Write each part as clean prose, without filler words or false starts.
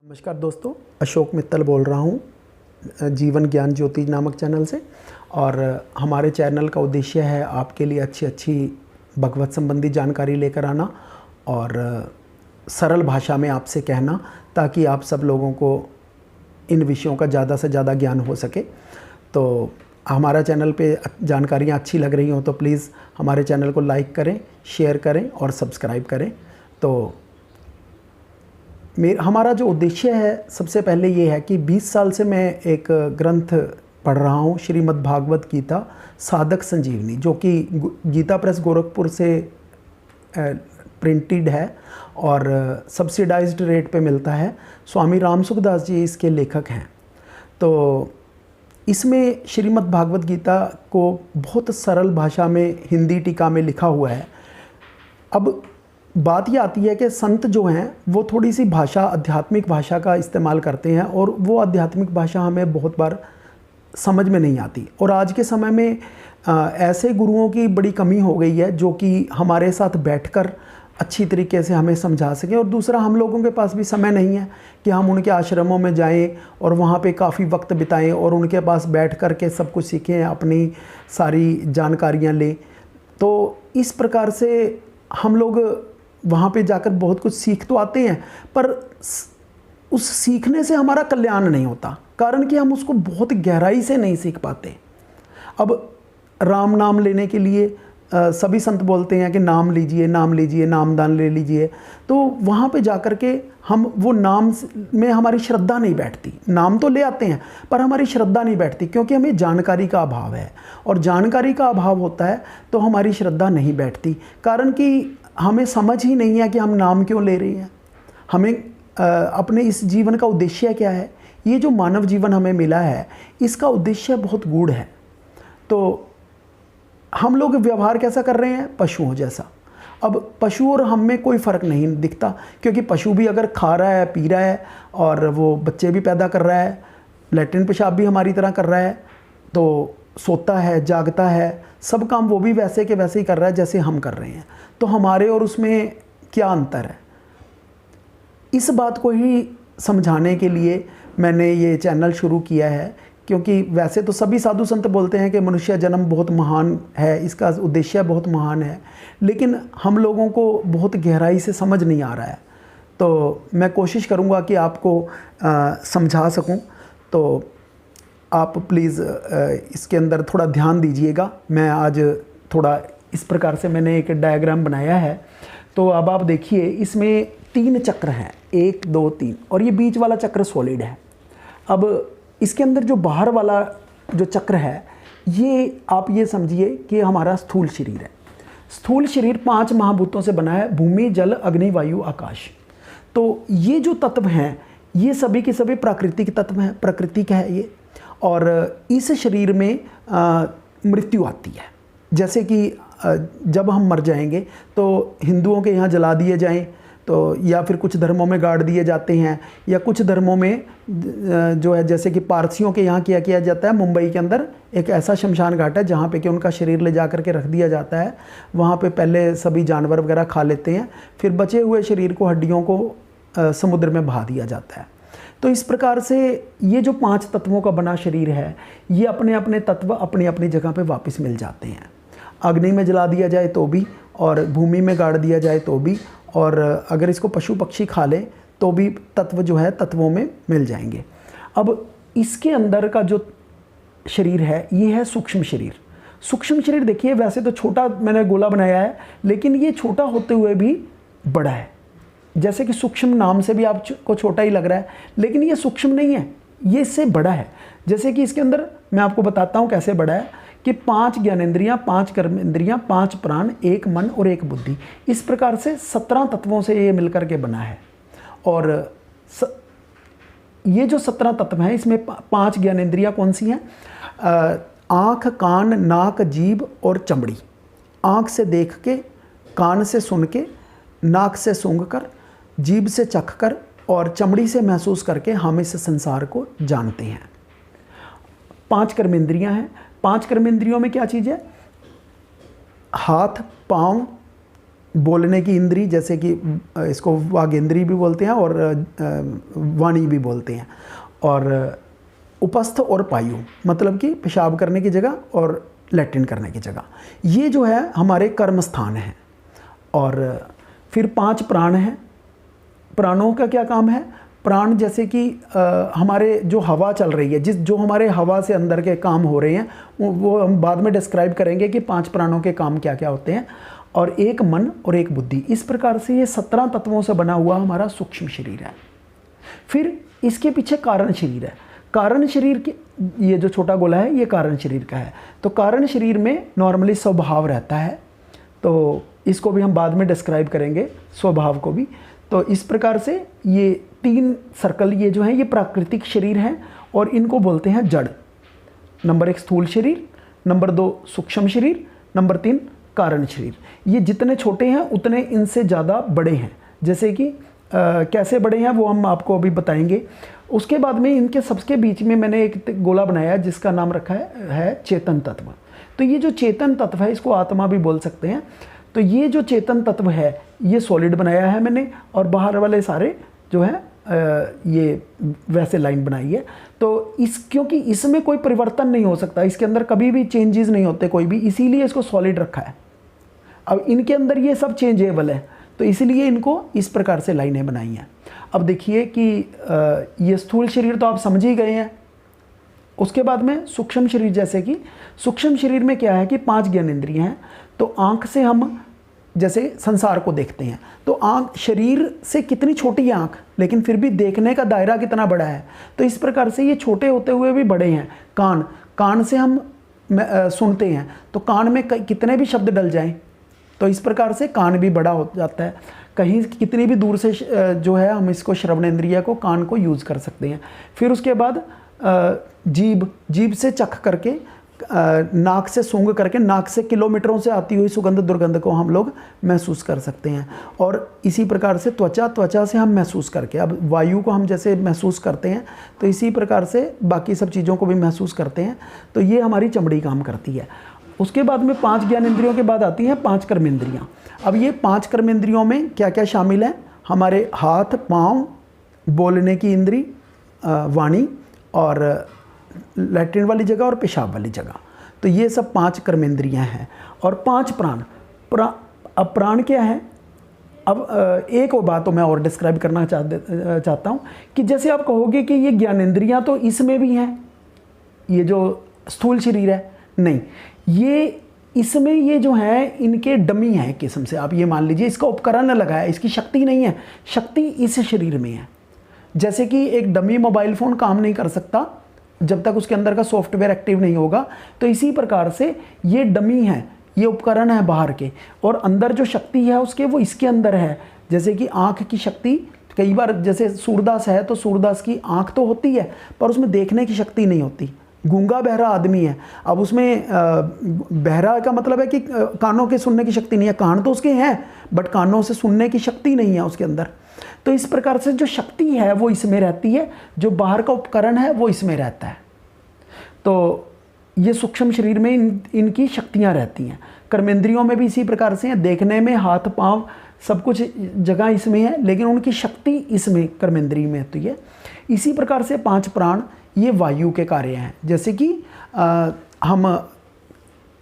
नमस्कार दोस्तों, अशोक मित्तल बोल रहा हूँ जीवन ज्ञान ज्योति नामक चैनल से। और हमारे चैनल का उद्देश्य है आपके लिए अच्छी अच्छी भगवत संबंधी जानकारी लेकर आना और सरल भाषा में आपसे कहना, ताकि आप सब लोगों को इन विषयों का ज़्यादा से ज़्यादा ज्ञान हो सके। तो हमारा चैनल पे जानकारियाँ अच्छी लग रही हों तो प्लीज़ हमारे चैनल को लाइक करें, शेयर करें और सब्सक्राइब करें। तो हमारा जो उद्देश्य है, सबसे पहले ये है कि 20 साल से मैं एक ग्रंथ पढ़ रहा हूँ, श्रीमद् भागवत गीता साधक संजीवनी, जो कि गीता प्रेस गोरखपुर से प्रिंटेड है और सब्सिडाइज्ड रेट पे मिलता है। स्वामी राम सुखदास जी इसके लेखक हैं। तो इसमें श्रीमद् भागवत गीता को बहुत सरल भाषा में हिंदी टीका में लिखा हुआ है। अब बात ये आती है कि संत जो हैं वो थोड़ी सी भाषा, आध्यात्मिक भाषा का इस्तेमाल करते हैं और वो आध्यात्मिक भाषा हमें बहुत बार समझ में नहीं आती। और आज के समय में ऐसे गुरुओं की बड़ी कमी हो गई है जो कि हमारे साथ बैठकर अच्छी तरीके से हमें समझा सकें। और दूसरा, हम लोगों के पास भी समय नहीं है कि हम उनके आश्रमों में जाएं और वहाँ पे काफ़ी वक्त बिताएं और उनके पास बैठ कर के सब कुछ सीखें, अपनी सारी जानकारियाँ लें। तो इस प्रकार से हम लोग वहाँ पे जाकर बहुत कुछ सीख तो आते हैं, पर उस सीखने से हमारा कल्याण नहीं होता, कारण कि हम उसको बहुत गहराई से नहीं सीख पाते। अब राम नाम लेने के लिए सभी संत बोलते हैं कि नाम लीजिए, नाम लीजिए, नामदान ले लीजिए। तो वहाँ पे जाकर के हम वो नाम में हमारी श्रद्धा नहीं बैठती। नाम तो ले आते हैं पर हमारी श्रद्धा नहीं बैठती, क्योंकि हमें जानकारी का अभाव है। और जानकारी का अभाव होता है तो हमारी श्रद्धा नहीं बैठती, कारण कि हमें समझ ही नहीं है कि हम नाम क्यों ले रहे हैं, हमें अपने इस जीवन का उद्देश्य क्या है। ये जो मानव जीवन हमें मिला है, इसका उद्देश्य बहुत गूढ़ है। तो हम लोग व्यवहार कैसा कर रहे हैं? पशुओं जैसा। अब पशु और हम में कोई फ़र्क नहीं दिखता, क्योंकि पशु भी अगर खा रहा है, पी रहा है और वो बच्चे भी पैदा कर रहा है, लैट्रिन पेशाब भी हमारी तरह कर रहा है, तो सोता है, जागता है, सब काम वो भी वैसे के वैसे ही कर रहा है जैसे हम कर रहे हैं। तो हमारे और उसमें क्या अंतर है? इस बात को ही समझाने के लिए मैंने ये चैनल शुरू किया है। क्योंकि वैसे तो सभी साधु संत बोलते हैं कि मनुष्य जन्म बहुत महान है, इसका उद्देश्य बहुत महान है, लेकिन हम लोगों को बहुत गहराई से समझ नहीं आ रहा है। तो मैं कोशिश करूँगा कि आपको समझा सकूँ। तो आप प्लीज़ इसके अंदर थोड़ा ध्यान दीजिएगा। मैं आज थोड़ा इस प्रकार से मैंने एक डायग्राम बनाया है। तो अब आप देखिए, इसमें 3 चक्र हैं, 1 2 3, और ये बीच वाला चक्र सॉलिड है। अब इसके अंदर जो बाहर वाला जो चक्र है, ये आप ये समझिए कि हमारा स्थूल शरीर है। स्थूल शरीर 5 महाभूतों से बना है, भूमि, जल, अग्नि, वायु, आकाश। तो ये जो तत्व हैं, ये सभी के सभी प्राकृतिक तत्व हैं, प्राकृतिक है ये। और इस शरीर में मृत्यु आती है। जैसे कि जब हम मर जाएंगे तो हिंदुओं के यहाँ जला दिए जाएं, तो या फिर कुछ धर्मों में गाड़ दिए जाते हैं, या कुछ धर्मों में जो है, जैसे कि पारसियों के यहाँ क्या किया जाता है, मुंबई के अंदर एक ऐसा शमशान घाट है जहाँ पे कि उनका शरीर ले जा करके रख दिया जाता है। वहाँ पे पहले सभी जानवर वगैरह खा लेते हैं, फिर बचे हुए शरीर को, हड्डियों को समुद्र में बहा दिया जाता है। तो इस प्रकार से ये जो 5 तत्वों का बना शरीर है, ये अपने अपने तत्व अपनी अपनी जगह पे वापस मिल जाते हैं। अग्नि में जला दिया जाए तो भी, और भूमि में गाड़ दिया जाए तो भी, और अगर इसको पशु पक्षी खा ले तो भी तत्व जो है तत्वों में मिल जाएंगे। अब इसके अंदर का जो शरीर है, ये है सूक्ष्म शरीर। सूक्ष्म शरीर देखिए, वैसे तो छोटा मैंने गोला बनाया है, लेकिन ये छोटा होते हुए भी बड़ा है। जैसे कि सूक्ष्म नाम से भी आपको छोटा ही लग रहा है, लेकिन ये सूक्ष्म नहीं है, ये इससे बड़ा है। जैसे कि इसके अंदर मैं आपको बताता हूँ कैसे बड़ा है, कि 5 ज्ञानेंद्रियाँ, 5 कर्मेंद्रियाँ, 5 प्राण, 1 मन और 1 बुद्धि, इस प्रकार से 17 तत्वों से ये मिलकर के बना है। और ये जो 17 तत्व हैं, इसमें 5 ज्ञानेंद्रियाँ कौन सी हैं? आँख, कान, नाक, जीभ और चमड़ी। आँख से देख के, कान से सुन के, नाक से सूंघ कर, जीभ से चख कर और चमड़ी से महसूस करके हम इस संसार को जानते हैं। 5 कर्मेंद्रियाँ हैं। 5 कर्मेंद्रियों में क्या चीज़ है? हाथ, पाँव, बोलने की इंद्री, जैसे कि इसको वागेंद्री भी बोलते हैं और वाणी भी बोलते हैं, और उपस्थ और पायु मतलब कि पेशाब करने की जगह और लैट्रिन करने की जगह, ये जो है हमारे कर्म स्थान हैं। और फिर 5 प्राण हैं। प्राणों का क्या काम है? प्राण जैसे कि हमारे जो हवा चल रही है, जो हमारे हवा से अंदर के काम हो रहे हैं, वो हम बाद में डिस्क्राइब करेंगे कि 5 प्राणों के काम क्या क्या होते हैं। और एक मन और एक बुद्धि, इस प्रकार से ये 17 तत्वों से बना हुआ हमारा सूक्ष्म शरीर है। फिर इसके पीछे कारण शरीर है। कारण शरीर के, ये जो छोटा गोला है ये कारण शरीर का है। तो कारण शरीर में नॉर्मली स्वभाव रहता है, तो इसको भी हम बाद में डिस्क्राइब करेंगे, स्वभाव को भी। तो इस प्रकार से ये 3 सर्कल ये जो हैं ये प्राकृतिक शरीर हैं और इनको बोलते हैं जड़। नंबर 1 स्थूल शरीर, नंबर 2 सूक्ष्म शरीर, नंबर 3 कारण शरीर। ये जितने छोटे हैं उतने इनसे ज़्यादा बड़े हैं। जैसे कि कैसे बड़े हैं वो हम आपको अभी बताएंगे। उसके बाद में इनके सबके बीच में मैंने एक गोला बनाया जिसका नाम रखा है चेतन तत्व। तो ये जो चेतन तत्व है इसको आत्मा भी बोल सकते हैं। तो ये जो चेतन तत्व है ये सॉलिड बनाया है मैंने, और बाहर वाले सारे जो है ये वैसे लाइन बनाई है। तो क्योंकि इसमें कोई परिवर्तन नहीं हो सकता, इसके अंदर कभी भी चेंजेस नहीं होते कोई भी, इसीलिए इसको सॉलिड रखा है। अब इनके अंदर ये सब चेंजेबल है, तो इसलिए इनको इस प्रकार से लाइनें बनाई हैं। अब देखिए कि ये स्थूल शरीर तो आप समझ ही गए हैं। उसके बाद में सूक्ष्म शरीर, जैसे कि सूक्ष्म शरीर में क्या है कि 5 ज्ञानेंद्रियां हैं। तो आँख से हम जैसे संसार को देखते हैं, तो आँख, शरीर से कितनी छोटी है आँख, लेकिन फिर भी देखने का दायरा कितना बड़ा है। तो इस प्रकार से ये छोटे होते हुए भी बड़े हैं। कान से हम सुनते हैं, तो कान में कितने भी शब्द डल जाएं, तो इस प्रकार से कान भी बड़ा हो जाता है। कहीं कितनी भी दूर से जो है हम इसको श्रवणेंद्रिय को, कान को यूज़ कर सकते हैं। फिर उसके बाद जीभ से चख करके, नाक से सूंघ करके, नाक से किलोमीटरों से आती हुई सुगंध दुर्गंध को हम लोग महसूस कर सकते हैं। और इसी प्रकार से त्वचा से हम महसूस करके, अब वायु को हम जैसे महसूस करते हैं तो इसी प्रकार से बाकी सब चीज़ों को भी महसूस करते हैं। तो ये हमारी चमड़ी काम करती है। उसके बाद में 5 ज्ञानेंद्रियों के बाद आती हैं 5 कर्मेंद्रियाँ। अब ये 5 कर्मेंद्रियों में क्या क्या शामिल है? हमारे हाथ, पाँव, बोलने की इंद्री, वाणी, और लैट्रिन वाली जगह और पेशाब वाली जगह। तो ये सब 5 कर्मेंद्रियाँ हैं। और 5 प्राण। अब प्राण क्या है? अब एक और बात तो मैं और डिस्क्राइब करना चाहता हूँ कि जैसे आप कहोगे कि ये ज्ञानेंद्रियाँ तो इसमें भी हैं, ये जो स्थूल शरीर है, नहीं, ये इसमें ये जो है इनके डमी है एक किस्म से। आप ये मान लीजिए इसका उपकरण लगा है, इसकी शक्ति नहीं है, शक्ति इस शरीर में है। जैसे कि एक डमी मोबाइल फ़ोन काम नहीं कर सकता जब तक उसके अंदर का सॉफ्टवेयर एक्टिव नहीं होगा, तो इसी प्रकार से ये डमी है, ये उपकरण है बाहर के, और अंदर जो शक्ति है उसके वो इसके अंदर है। जैसे कि आँख की शक्ति, कई बार जैसे सूरदास है तो सूरदास की आँख तो होती है पर उसमें देखने की शक्ति नहीं होती। गूंगा बहरा आदमी है, अब उसमें बहरा का मतलब है कि कानों के सुनने की शक्ति नहीं है, कान तो उसके हैं बट कानों से सुनने की शक्ति नहीं है उसके अंदर। तो इस प्रकार से जो शक्ति है वो इसमें रहती है, जो बाहर का उपकरण है वो इसमें रहता है। तो ये सूक्ष्म शरीर में इनकी शक्तियाँ रहती हैं। कर्मेंद्रियों में भी इसी प्रकार से हैं, देखने में हाथ पाँव सब कुछ जगह इसमें है, लेकिन उनकी शक्ति इसमें कर्मेंद्रिय में होती है। इसी प्रकार से 5 प्राण ये वायु के कार्य हैं। जैसे कि हम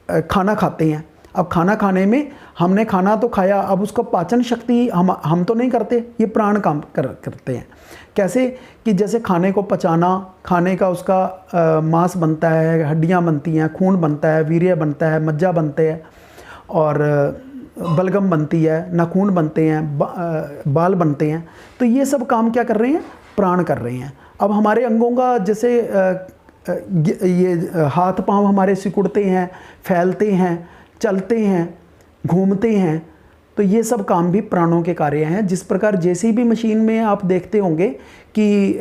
खाना खाते हैं, अब खाना खाने में हमने खाना तो खाया, अब उसको पाचन शक्ति हम तो नहीं करते, ये प्राण करते हैं। कैसे कि जैसे खाने को पचाना, खाने का उसका मांस बनता है, हड्डियां बनती हैं, खून बनता है, वीर्य बनता है, मज्जा बनते हैं, और बलगम बनती है, नाखून बनते हैं, बाल बनते हैं। तो ये सब काम क्या कर रहे हैं? प्राण कर रहे हैं। अब हमारे अंगों का जैसे ये हाथ पांव हमारे सिकुड़ते हैं, फैलते हैं, चलते हैं, घूमते हैं, तो ये सब काम भी प्राणों के कार्य हैं। जिस प्रकार जेसीबी मशीन में आप देखते होंगे कि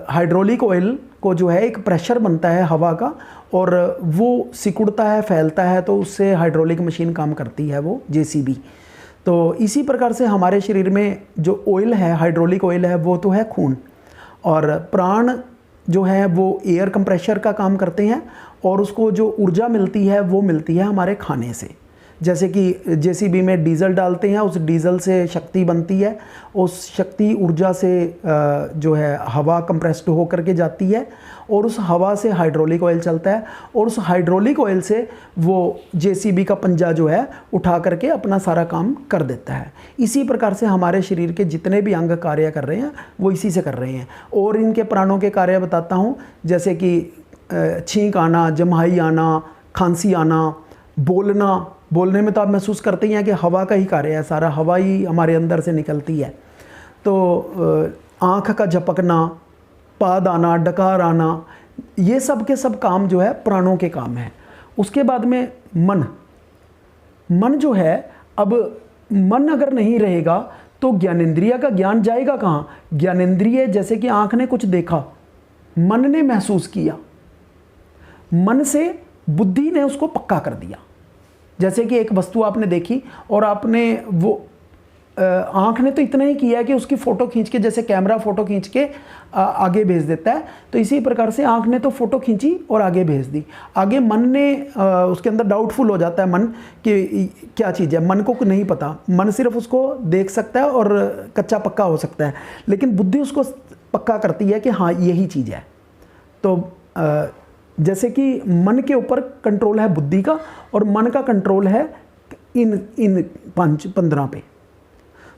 हाइड्रोलिक ऑयल को जो है एक प्रेशर बनता है हवा का, और वो सिकुड़ता है, फैलता है, तो उससे हाइड्रोलिक मशीन काम करती है, वो जेसीबी। तो इसी प्रकार से हमारे शरीर में जो ऑयल है, हाइड्रोलिक ऑयल है, वो तो है खून, और प्राण जो है वो एयर कंप्रेशर का काम करते हैं, और उसको जो ऊर्जा मिलती है वो मिलती है हमारे खाने से। जैसे कि जेसीबी में डीजल डालते हैं, उस डीजल से शक्ति बनती है, उस शक्ति ऊर्जा से जो है हवा कंप्रेस्ड होकर के जाती है और उस हवा से हाइड्रोलिक ऑयल चलता है और उस हाइड्रोलिक ऑयल से वो जेसीबी का पंजा जो है उठा करके अपना सारा काम कर देता है। इसी प्रकार से हमारे शरीर के जितने भी अंग कार्य कर रहे हैं वो इसी से कर रहे हैं। और इनके प्राणों के कार्य बताता हूँ, जैसे कि छींक आना, जम्हाई आना, खांसी आना, बोलने में तो आप महसूस करते ही हैं कि हवा का ही कार्य है, सारा हवा ही हमारे अंदर से निकलती है। तो आँख का झपकना, पाद आना, डकार आना, ये सब के सब काम जो है प्राणों के काम है। उसके बाद में मन जो है, अब मन अगर नहीं रहेगा तो ज्ञानेंद्रिय का ज्ञान जाएगा कहाँ? ज्ञानेंद्रिय जैसे कि आँख ने कुछ देखा, मन ने महसूस किया, मन से बुद्धि ने उसको पक्का कर दिया। जैसे कि एक वस्तु आपने देखी और आपने वो आँख ने तो इतना ही किया कि उसकी फ़ोटो खींच के, जैसे कैमरा फ़ोटो खींच के आगे भेज देता है, तो इसी प्रकार से आँख ने तो फ़ोटो खींची और आगे भेज दी। आगे मन ने उसके अंदर डाउटफुल हो जाता है मन कि क्या चीज़ है, मन को नहीं पता, मन सिर्फ उसको देख सकता है और कच्चा पक्का हो सकता है, लेकिन बुद्धि उसको पक्का करती है कि हाँ यही चीज़ है। तो जैसे कि मन के ऊपर कंट्रोल है बुद्धि का और मन का कंट्रोल है इन 15 पे।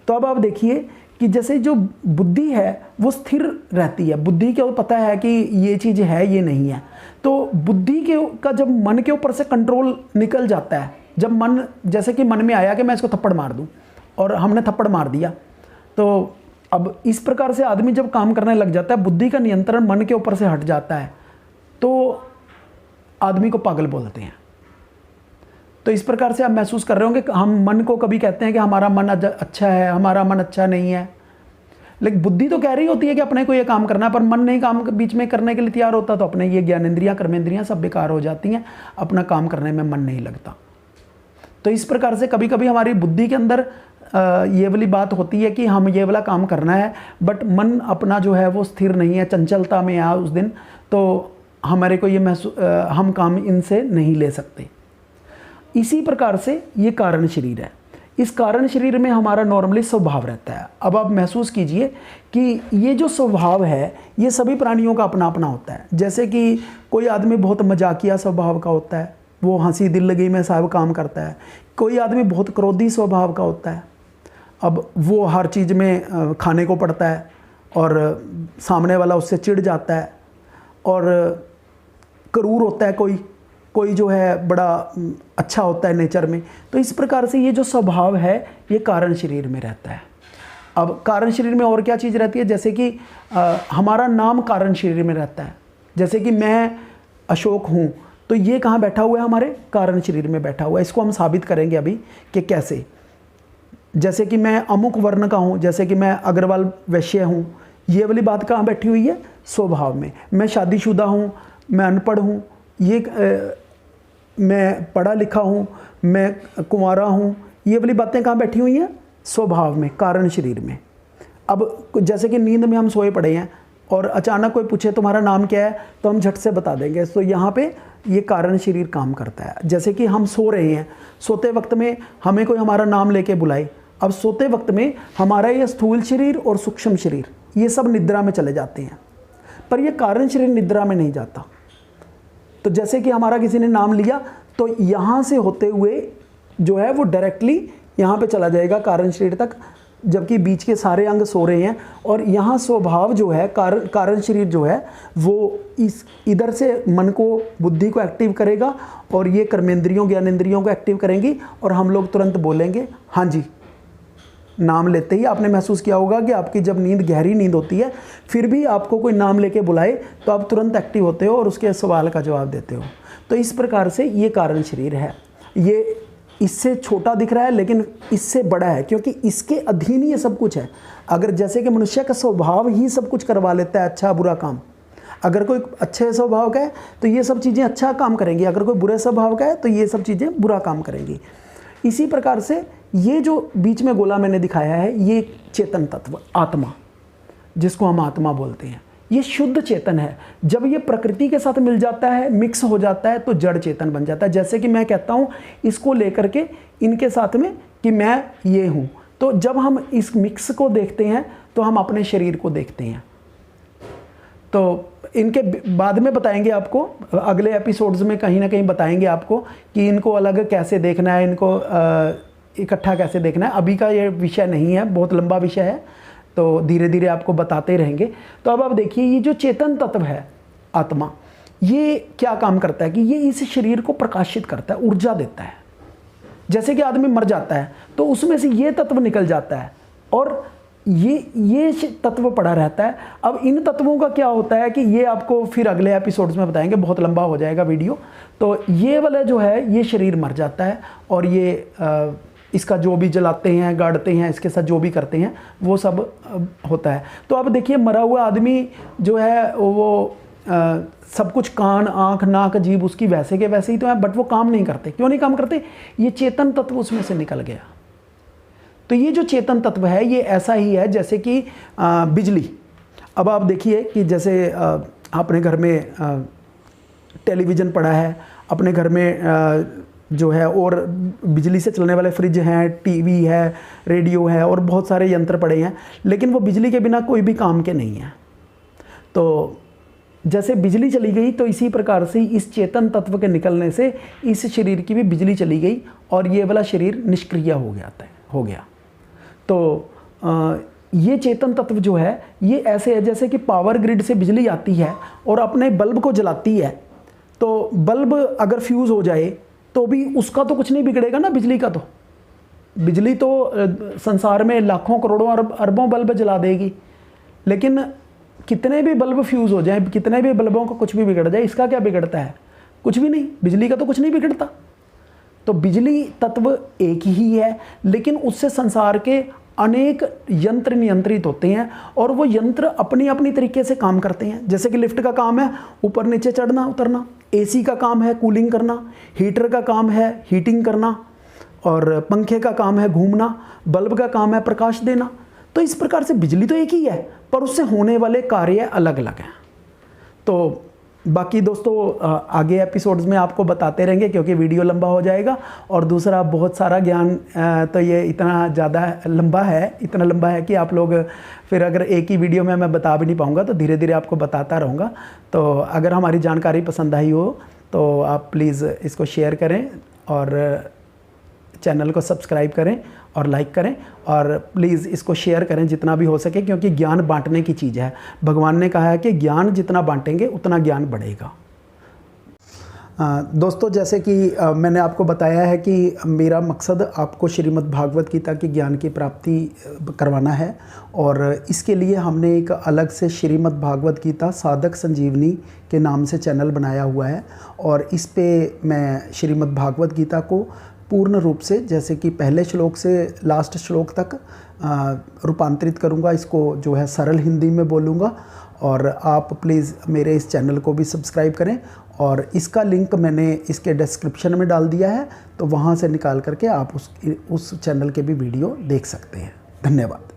तो अब आप देखिए कि जैसे जो बुद्धि है वो स्थिर रहती है, बुद्धि को पता है कि ये चीज़ है ये नहीं है, तो बुद्धि का जब मन के ऊपर से कंट्रोल निकल जाता है, जब मन, जैसे कि मन में आया कि मैं इसको थप्पड़ मार दूं और हमने थप्पड़ मार दिया, तो अब इस प्रकार से आदमी जब काम करने लग जाता है, बुद्धि का नियंत्रण मन के ऊपर से हट जाता है, तो आदमी को पागल बोलते हैं। तो इस प्रकार से आप महसूस कर रहे होंगे कि हम मन को कभी कहते हैं कि हमारा मन अच्छा है, हमारा मन अच्छा नहीं है, लेकिन बुद्धि तो कह रही होती है कि अपने को ये काम करना है, पर मन नहीं काम बीच में करने के लिए तैयार होता, तो अपने ये ज्ञानेंद्रियां, कर्मेंद्रियां सब बेकार हो जाती हैं, अपना काम करने में मन नहीं लगता। तो इस प्रकार से कभी कभी हमारी बुद्धि के अंदर ये वाली बात होती है कि हम ये वाला काम करना है, बट मन अपना जो है वो स्थिर नहीं है, चंचलता में है उस दिन, तो हमारे को ये हम काम इनसे नहीं ले सकते। इसी प्रकार से ये कारण शरीर है। इस कारण शरीर में हमारा नॉर्मली स्वभाव रहता है। अब आप महसूस कीजिए कि ये जो स्वभाव है ये सभी प्राणियों का अपना अपना होता है। जैसे कि कोई आदमी बहुत मजाकिया स्वभाव का होता है, वो हंसी दिल लगी में साहब काम करता है। कोई आदमी बहुत क्रोधी स्वभाव का होता है, अब वो हर चीज़ में खाने को पड़ता है और सामने वाला उससे चिढ़ जाता है। और क्रूर होता है कोई जो है बड़ा अच्छा होता है नेचर में। तो इस प्रकार से ये जो स्वभाव है ये कारण शरीर में रहता है। अब कारण शरीर में और क्या चीज़ रहती है, जैसे कि हमारा नाम कारण शरीर में रहता है। जैसे कि मैं अशोक हूँ, तो ये कहाँ बैठा हुआ है? हमारे कारण शरीर में बैठा हुआ है। इसको हम साबित करेंगे अभी कि कैसे। जैसे कि मैं अमुक वर्ण का हूँ, जैसे कि मैं अग्रवाल वैश्य हूँ, ये वाली बात कहाँ बैठी हुई है? स्वभाव में। मैं शादीशुदा हूँ, मैं अनपढ़ हूँ, ये मैं पढ़ा लिखा हूँ, मैं कुंवारा हूँ, ये वाली बातें कहाँ बैठी हुई हैं? स्वभाव में, कारण शरीर में। अब जैसे कि नींद में हम सोए पड़े हैं और अचानक कोई पूछे तुम्हारा नाम क्या है, तो हम झट से बता देंगे। तो यहाँ पे ये कारण शरीर काम करता है। जैसे कि हम सो रहे हैं, सोते वक्त में हमें कोई हमारा नाम लेके बुलाए, अब सोते वक्त में हमारा ये स्थूल शरीर और सूक्ष्म शरीर ये सब निद्रा में चले जाते हैं, पर ये कारण शरीर निद्रा में नहीं जाता। तो जैसे कि हमारा किसी ने नाम लिया तो यहाँ से होते हुए जो है वो डायरेक्टली यहाँ पे चला जाएगा कारण शरीर तक, जबकि बीच के सारे अंग सो रहे हैं। और यहाँ स्वभाव जो है कारण शरीर जो है वो इधर से मन को, बुद्धि को एक्टिव करेगा और ये कर्मेंद्रियों ज्ञानेंद्रियों को एक्टिव करेंगी और हम लोग तुरंत बोलेंगे हाँ जी। नाम लेते ही आपने महसूस किया होगा कि आपकी जब नींद, गहरी नींद होती है, फिर भी आपको कोई नाम लेके बुलाए तो आप तुरंत एक्टिव होते हो और उसके सवाल का जवाब देते हो। तो इस प्रकार से ये कारण शरीर है। ये इससे छोटा दिख रहा है लेकिन इससे बड़ा है, क्योंकि इसके अधीन ही ये सब कुछ है। अगर जैसे कि मनुष्य का स्वभाव ही सब कुछ करवा लेता है, अच्छा बुरा काम, अगर कोई अच्छे स्वभाव का है तो ये सब चीज़ें अच्छा काम करेंगी, अगर कोई बुरे स्वभाव का है तो ये सब चीज़ें बुरा काम करेंगी। इसी प्रकार से ये जो बीच में गोला मैंने दिखाया है, ये चेतन तत्व, आत्मा, जिसको हम आत्मा बोलते हैं, ये शुद्ध चेतन है। जब ये प्रकृति के साथ मिल जाता है, मिक्स हो जाता है, तो जड़ चेतन बन जाता है। जैसे कि मैं कहता हूँ इसको लेकर के इनके साथ में कि मैं ये हूँ, तो जब हम इस मिक्स को देखते हैं तो हम अपने शरीर को देखते हैं। तो इनके बाद में बताएंगे आपको, अगले एपिसोड्स में कहीं ना कहीं बताएंगे आपको कि इनको अलग कैसे देखना है, इनको इकट्ठा कैसे देखना है। अभी का ये विषय नहीं है, बहुत लंबा विषय है, तो धीरे धीरे आपको बताते रहेंगे। तो अब आप देखिए, ये जो चेतन तत्व है आत्मा, ये क्या काम करता है कि ये इस शरीर को प्रकाशित करता है, ऊर्जा देता है। जैसे कि आदमी मर जाता है तो उसमें से ये तत्व निकल जाता है और ये तत्व पड़ा रहता है। अब इन तत्वों का क्या होता है कि ये आपको फिर अगले एपिसोड्स में बताएंगे, बहुत लंबा हो जाएगा वीडियो। तो ये वाला जो है, ये शरीर मर जाता है और ये इसका जो भी जलाते हैं, गाड़ते हैं, इसके साथ जो भी करते हैं वो सब होता है। तो अब देखिए, मरा हुआ आदमी जो है वो सब कुछ, कान, आँख, नाक, जीभ उसकी वैसे के वैसे ही तो है, बट वो काम नहीं करते। क्यों नहीं काम करते? ये चेतन तत्व उसमें से निकल गया। तो ये जो चेतन तत्व है ये ऐसा ही है जैसे कि बिजली। अब आप देखिए कि जैसे आपने घर में टेलीविज़न पड़ा है, अपने घर में जो है, और बिजली से चलने वाले फ्रिज हैं, टीवी है, रेडियो है और बहुत सारे यंत्र पड़े हैं, लेकिन वो बिजली के बिना कोई भी काम के नहीं है। तो जैसे बिजली चली गई, तो इसी प्रकार से इस चेतन तत्व के निकलने से इस शरीर की भी बिजली चली गई और ये वाला शरीर निष्क्रिय हो गया। तो ये चेतन तत्व जो है ये ऐसे है जैसे कि पावर ग्रिड से बिजली आती है और अपने बल्ब को जलाती है। तो बल्ब अगर फ्यूज़ हो जाए तो भी उसका तो कुछ नहीं बिगड़ेगा ना, बिजली का तो। बिजली तो संसार में लाखों करोड़ों अरबों बल्ब जला देगी, लेकिन कितने भी बल्ब फ्यूज़ हो जाए, कितने भी बल्बों को कुछ भी बिगड़ जाए, इसका क्या बिगड़ता है? कुछ भी नहीं। बिजली का तो कुछ नहीं बिगड़ता। तो बिजली तत्व एक ही है, लेकिन उससे संसार के अनेक यंत्र नियंत्रित होते हैं और वो यंत्र अपनी अपनी तरीके से काम करते हैं। जैसे कि लिफ्ट का काम है ऊपर नीचे चढ़ना उतरना, एसी का काम है कूलिंग करना, हीटर का काम है हीटिंग करना, और पंखे का काम है घूमना, बल्ब का काम है प्रकाश देना। तो इस प्रकार से बिजली तो एक ही है, पर उससे होने वाले कार्य अलग अलग हैं। तो बाकी दोस्तों आगे एपिसोड्स में आपको बताते रहेंगे, क्योंकि वीडियो लंबा हो जाएगा। और दूसरा, बहुत सारा ज्ञान, तो ये इतना ज़्यादा लंबा है, इतना लंबा है कि आप लोग फिर अगर एक ही वीडियो में मैं बता भी नहीं पाऊँगा, तो धीरे धीरे आपको बताता रहूँगा। तो अगर हमारी जानकारी पसंद आई हो तो आप प्लीज़ इसको शेयर करें और चैनल को सब्सक्राइब करें और लाइक करें, और प्लीज़ इसको शेयर करें जितना भी हो सके, क्योंकि ज्ञान बांटने की चीज़ है। भगवान ने कहा है कि ज्ञान जितना बांटेंगे उतना ज्ञान बढ़ेगा। दोस्तों, जैसे कि मैंने आपको बताया है कि मेरा मकसद आपको श्रीमद् भागवत गीता के ज्ञान की प्राप्ति करवाना है, और इसके लिए हमने एक अलग से श्रीमद् भागवत गीता साधक संजीवनी के नाम से चैनल बनाया हुआ है। और इस पे मैं श्रीमद् भागवत गीता को पूर्ण रूप से, जैसे कि पहले श्लोक से लास्ट श्लोक तक रूपांतरित करूँगा। इसको जो है सरल हिंदी में बोलूँगा, और आप प्लीज़ मेरे इस चैनल को भी सब्सक्राइब करें। और इसका लिंक मैंने इसके डिस्क्रिप्शन में डाल दिया है, तो वहाँ से निकाल करके आप उस चैनल के भी वीडियो देख सकते हैं। धन्यवाद।